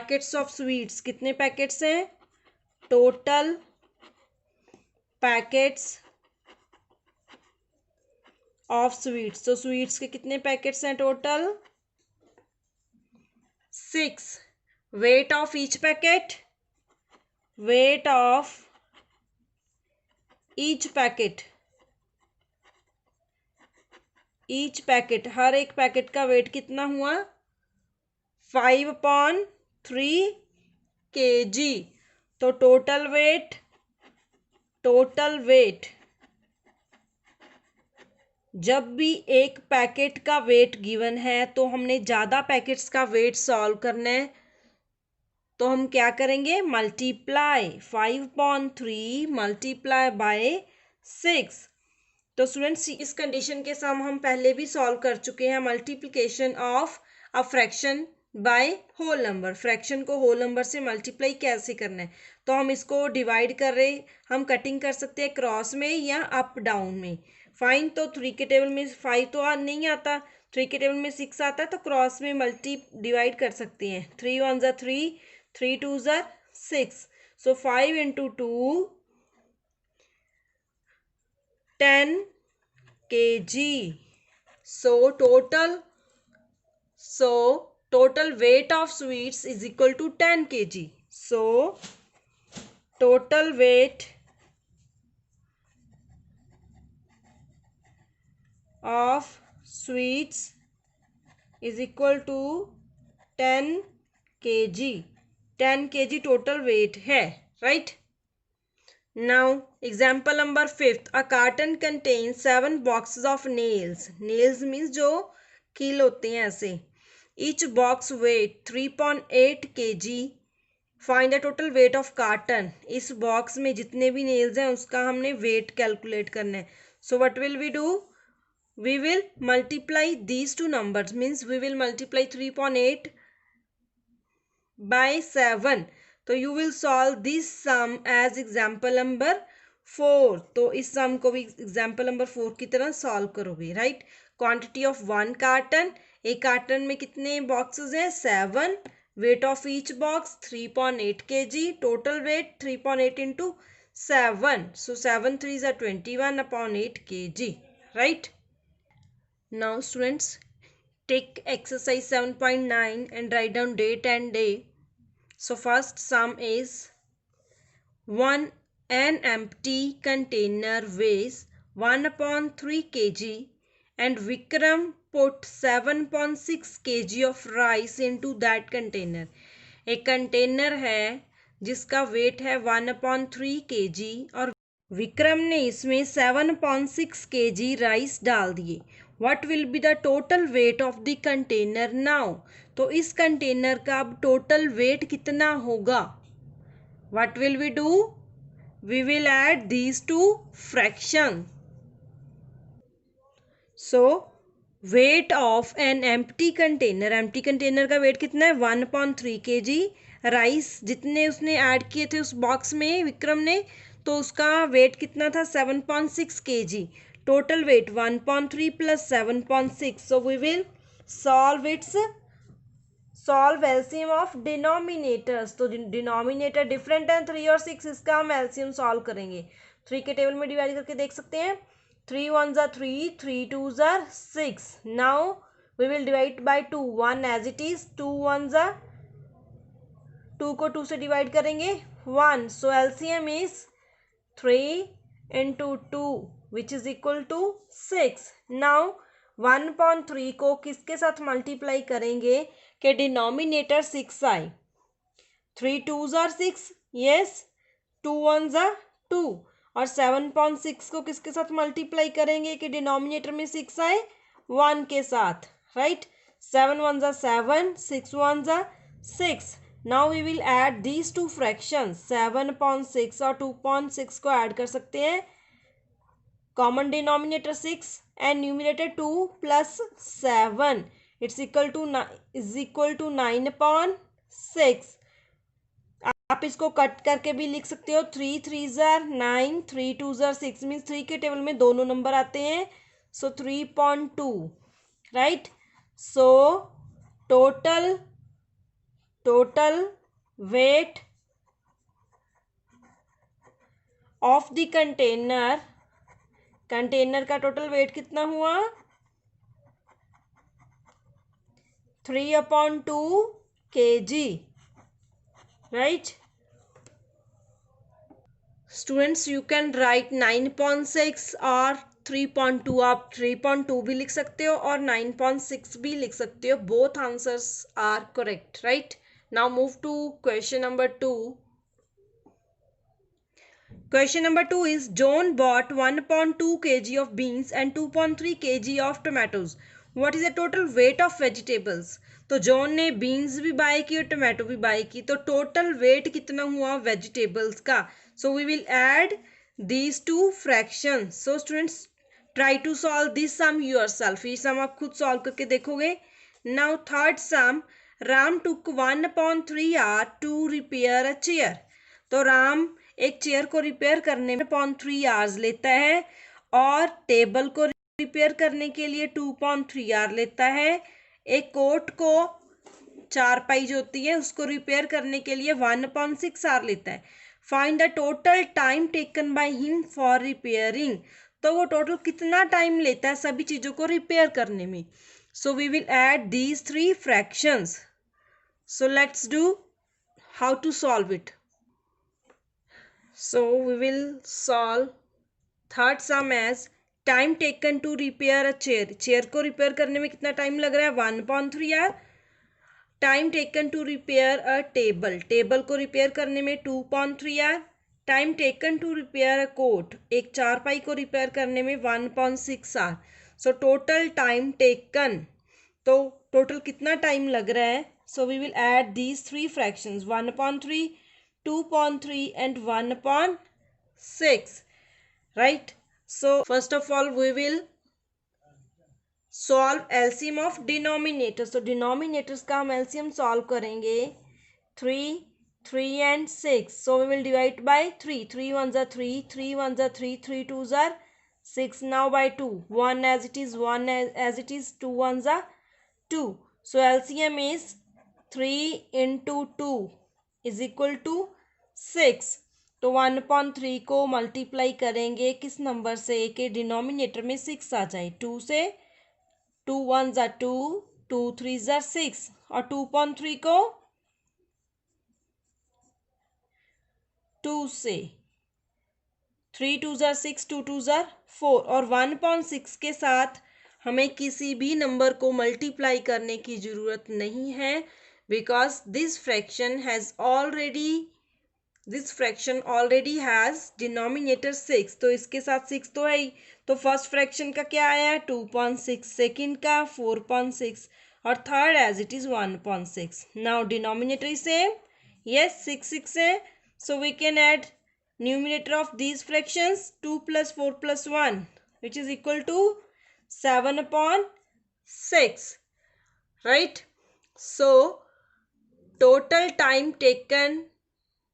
Packets of sweets, कितने packets हैं? Total packets of sweets, तो स्वीट्स के कितने पैकेट्स हैं total? 6। Weight of each packet, weight of each packet, each packet, हर एक पैकेट का वेट कितना हुआ? 5/3 kg। तो टोटल वेट जब भी एक पैकेट का वेट गिवन है तो हमने ज़्यादा पैकेट्स का वेट सॉल्व करना है, तो हम क्या करेंगे? Multiply 5/3 multiply by 6। तो स्टूडेंट्स इस कंडीशन के सम हम पहले भी सॉल्व कर चुके हैं। Multiplication of a fraction by whole number, fraction को होल नंबर से मल्टीप्लाई कैसे करना है, तो हम इसको डिवाइड कर रहे, हम कटिंग कर सकते हैं क्रॉस में या अप डाउन में। फाइन, तो 3 के टेबल में 5 तो नहीं आता, 3 के टेबल में 6 आता है, तो क्रॉस में मल्टी डिवाइड कर सकते हैं। 3 1 ज़ा 3, 3 2 ज़ा 6, सो 5 × 2 10 kg। So total weight of sweets is equal to 10 kg. So total weight of sweets is equal to 10 kg। 10 kg total weight है, right? Now example number 5th, a carton contains 7 boxes of nails। nails means जो कील होते हैं ऐसे। each box weight 3.8 kg। find the total weight of carton। इस box में जितने भी नेल्स हैं उसका हमने वेट कैलकुलेट करना है। so what will we do? we will multiply these two numbers, means we will multiply 3.8 by 7। तो you will solve this sum as example number 4। तो इस सम को भी एग्जाम्पल नंबर 4 की तरह सॉल्व करोगे, राइट? क्वांटिटी ऑफ 1 कार्टन, एक carton में कितने बॉक्सेस हैं? 7। Wait of each box 3.8 kg। Total wait 3.8 × 7, सो 7 3 ज़ा 21/8 kg, right? Now students take exercise 7.9 and write down date and day। So first sum is an empty container weighs 1/3 kg and Vikram put 7.6 kg of rice into that container। एक container है जिसका wait है 1/3 kg और विक्रम ने इसमें 7.6 kg rice डाल दिए। What will be the total weight of the container now? तो इस कंटेनर का अब टोटल वेट कितना होगा? What will we do? We will add these two fractions। So weight of an empty container, empty container का wait कितना है? 1/3 kg। Rice जितने उसने ऐड किए थे उस बॉक्स में विक्रम ने, तो उसका वेट कितना था? 7.6 kg। Total weight 1/3 + 7.6। So we will solve LCM of denominators. तो डिनोमिनेटर डिफरेंट है 3 और 6, इसका हम एलसीएम सॉल्व करेंगे। 3 के टेबल में डिवाइड करके देख सकते हैं। 3 1 ज़ा 3, 3 2 ज़ा 6। Now we will divide by 2, 1 as it is. 2 1 ज़ा 2 को 2 से डिवाइड करेंगे 1, so LCM is 3 × 2 which is equal to 6। Now 1/3 को किसके साथ मल्टीप्लाई करेंगे कि डिनोमिनेटर 6 आए? 3 2 ज़ा 6, यस। 2 1 ज़ा 2 और 7.6 को किसके साथ मल्टीप्लाई करेंगे कि डिनोमिनेटर में 6 आए? 1 के साथ, राइट? 7 1 ज़ा 7, 6 1 ज़ा 6। Now we will add these two fractions. 7.6 और 2.6 को ऐड कर सकते हैं। Common denominator 6 and numerator 2 + 7 it's equal to 9/6। आप इसको कट करके भी लिख सकते हो। 3 3 ज़ा 9, 3 2 ज़ा 6, मीन्स 3 के टेबल में दोनों नंबर आते हैं, सो 3.2, right? So total total weight of the container, container का टोटल वेट कितना हुआ 3/2 kg, right? Students, you can write 9.6 और 3.2. आप 3.2 भी लिख सकते हो और 9.6 भी लिख सकते हो. Both answers are correct, right? Now move to question number 2. Question number 2 is John bought 1.2 kg of beans and 2.3 kg of tomatoes. What is the total weight of vegetables? तो जॉन ने बीन्स भी bye की और tomato भी bye की, तो total weight कितना हुआ वेजिटेबल्स का. So we will add these two fractions. So students, try to solve this sum yourself. ये सम आप खुद सॉल्व करके देखोगे. Now third sum, Ram took 1/3 hour to repair a chair. तो राम एक चेयर को रिपेयर करने में 0.3 आवर्स लेता है और टेबल को रिपेयर करने के लिए 2.3 आवर लेता है. एक कोट को, चारपाई जो होती है उसको रिपेयर करने के लिए 1.6 आवर लेता है. Find the total time taken by him for repairing. तो वो टोटल कितना टाइम लेता है सभी चीज़ों को रिपेयर करने में. So we will add these 3 fractions. So let's do how to solve it. So we will solve third sum as time taken to repair a chair. Chair को रिपेयर करने में कितना टाइम लग रहा है 1.3 hour. Time taken to repair a table, table को repair करने में 2.3 hour. Time taken to repair a cot, एक चारपाई को रिपेयर करने में 1.6 hour. So total time taken, तो टोटल कितना टाइम लग रहा है. So we will add these 3 fractions 1/3, 2.3 and 1/6, right? So first of all we will solve LCM of denominators. तो denominators का हम LCM solve करेंगे. 3, 3 and 6. So we will divide by 3. 3 ones are 3, 3 ones are 3, 3 twos are 6. Now by 2, 1 as it is, 1 as it is, 2 ones are 2. So LCM is 3 into 2 is equal to 6. तो 1/3 को multiply करेंगे किस number से कि denominator में 6 आ जाए. 2 से, 2 1s are 2, 2 3s are 6 और 2.3 को 2 से, 3 2s are 6, 2 2s are 4 और 1.6 के साथ हमें किसी भी नंबर को मल्टीप्लाई करने की ज़रूरत नहीं है, because this fraction already has denominator 6. तो इसके साथ 6 तो है ही. तो फर्स्ट फ्रैक्शन का क्या आया 2.6, सेकेंड का 4.6 और third as it is 1.6. Now denominator is same, yes 6 6 है. So we can add numerator of these fractions 2 plus 4 plus 1 which is equal to 7/6, right? So total time taken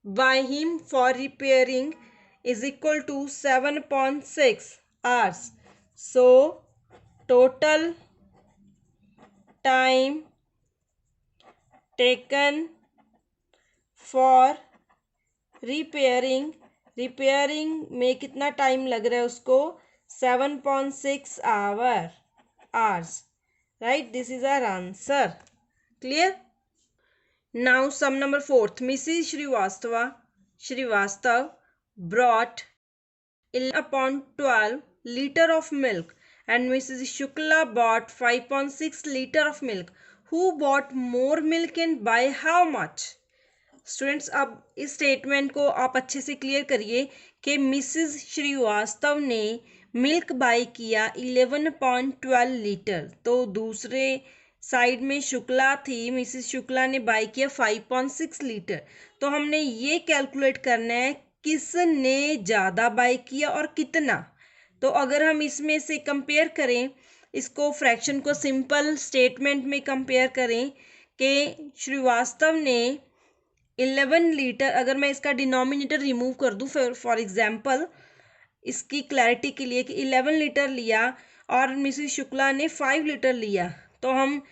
by him for repairing is equal to 7.6 hours. So total time taken for repairing में कितना time लग रहा है उसको 7.6 hours, right? This is our answer. Clear? Now sum number 4. Mrs Srivastava brought 11/12 liter of milk and Mrs. Shukla bought 5.6 liter of milk. Who bought more milk and by how much? Students, अब इस statement को आप अच्छे से clear करिए कि Mrs Srivastava ने milk bye किया 11.12 लीटर. तो दूसरे साइड में शुक्ला थी, मिसिज शुक्ला ने बाय किया 5.6 लीटर. तो हमने ये कैलकुलेट करना है किसने ज़्यादा बाय किया और कितना. तो अगर हम इसमें से कंपेयर करें, इसको फ्रैक्शन को सिंपल स्टेटमेंट में कंपेयर करें कि श्रीवास्तव ने 11 लीटर, अगर मैं इसका डिनोमिनेटर रिमूव कर दूं फॉर एग्जांपल इसकी क्लैरिटी के लिए कि 11 लीटर लिया और मिसिज शुक्ला ने 5 लीटर लिया, तो हम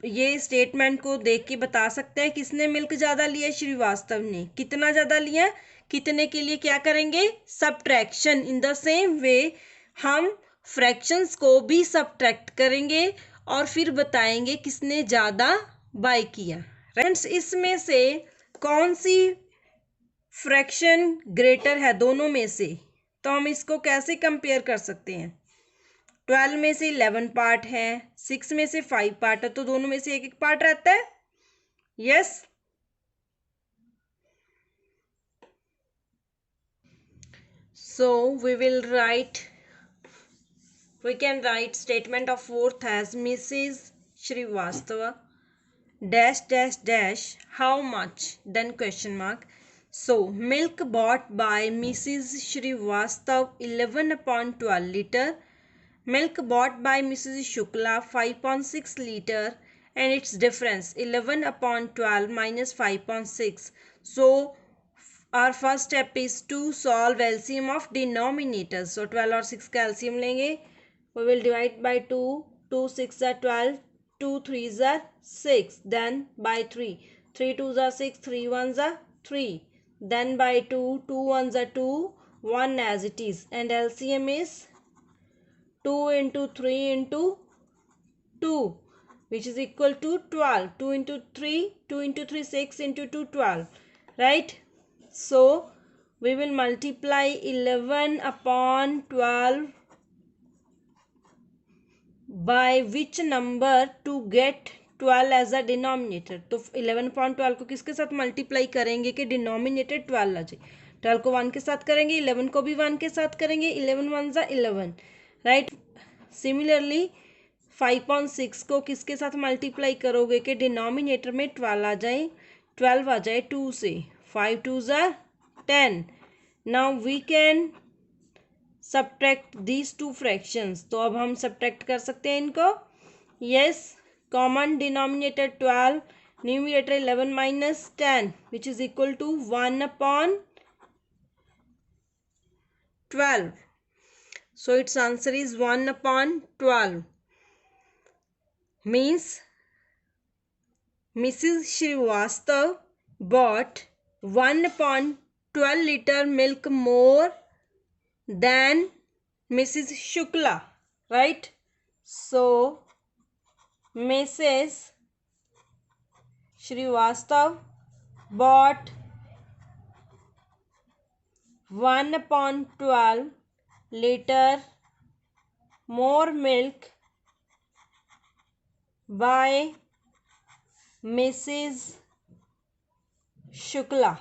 ये स्टेटमेंट को देख के बता सकते हैं किसने मिल्क ज़्यादा लिया, श्रीवास्तव ने। कितना ज़्यादा लिया, कितने के लिए क्या करेंगे, subtraction. In the same way हम फ्रैक्शंस को भी सब्ट्रैक्ट करेंगे और फिर बताएंगे किसने ज़्यादा बाय किया। फ्रेंड्स, इसमें से कौन सी फ्रैक्शन ग्रेटर है दोनों में से, तो हम इसको कैसे कंपेयर कर सकते हैं। 12 में से 11 पार्ट है, 6 में से 5 पार्ट है, तो दोनों में से एक एक पार्ट रहता है। Yes, so we can write statement of fourth as Mrs. Srivastava dash dash dash how much, then question mark. So milk bought by Mrs. Srivastava 11/12 liter, milk bought by Mrs. Shukla 5.6 liter, and its difference 11/12 minus 5.6. So our first step is to solve LCM of denominators. So 12 और 6 का LCM लेंगे. We will divide by 2. 2 6 are 12. 2 3s are 6. Then by 3. 3 2s are 6. 3 1s are 3. Then by 2. 2 1s are 2. 1 as it is. And LCM is 2 into 3 into 2, which is equal to 12. 2 into 3. 2 into 3 6 into 2 12. Right? So we will multiply 11/12 by which number to get 12 as a denominator. तो 11/12 को किसके साथ multiply करेंगे कि denominator 12 आ जाए। 12 को 1 के साथ करेंगे, 11 को भी 1 के साथ करेंगे, 11 1 जा 11, राइट। सिमिलरली 5.6 को किसके साथ मल्टीप्लाई करोगे कि डिनोमिनेटर में 12 आ जाए, 12 आ जाए 2 से, 5 2 जा 10. Now we can subtract these two fractions. तो अब हम सब्ट्रैक्ट कर सकते हैं इनको। Yes, common denominator 12, numerator 11 minus 10, which is equal to 1/12. So its answer is 1/12. Means Mrs. Srivastava bought 1/12 liter milk more than Mrs. Shukla, right? So Mrs. Srivastava bought 1/12 liter more milk by Mrs. Shukla,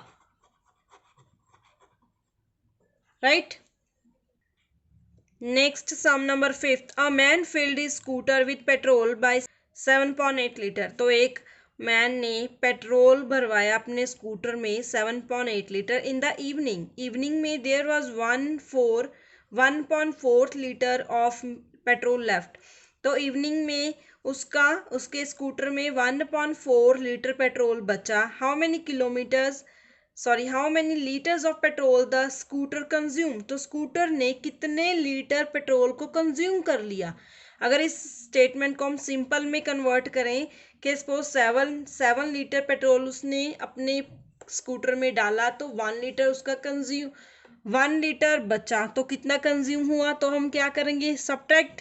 right? Next sum number 5th. A man filled his scooter with petrol by 7.8 liter. तो एक man ने petrol भरवाया अपने scooter में 7.8 litre in the evening. Evening में there was 1.4 litre of petrol left. तो evening में उसके स्कूटर में 1.4 लीटर पेट्रोल बचा. How many litres of petrol the scooter consume. तो स्कूटर ने कितने लीटर पेट्रोल को कंज्यूम कर लिया. अगर इस स्टेटमेंट को हम सिंपल में कन्वर्ट करें कि सपोज 7 लीटर पेट्रोल उसने अपने स्कूटर में डाला, तो 1 लीटर उसका 1 लीटर बचा, तो कितना कंज्यूम हुआ. तो हम क्या करेंगे, subtract.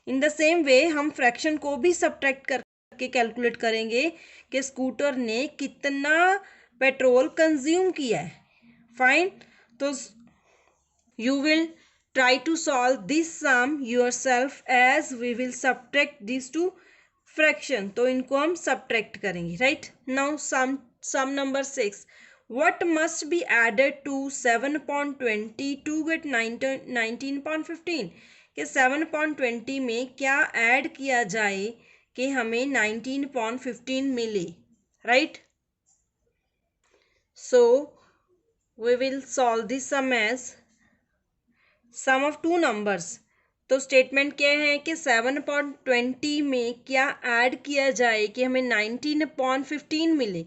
In the same way हम फ्रैक्शन को भी सब्ट्रैक्ट करके कैलकुलेट करेंगे कि स्कूटर ने कितना पेट्रोल कंज्यूम किया है. फाइन. तो you will try to solve this sum yourself as we will subtract these two fraction. तो इनको हम subtract करेंगे, right? Now sum number 6. What must be added to 7.20 to get 19.15? कि 7.20 में क्या ऐड किया जाए कि हमें 19.15 मिले, right? So we will solve this sum as sum of two numbers. तो स्टेटमेंट क्या है कि 7.20 में क्या ऐड किया जाए कि हमें 19.15 मिले.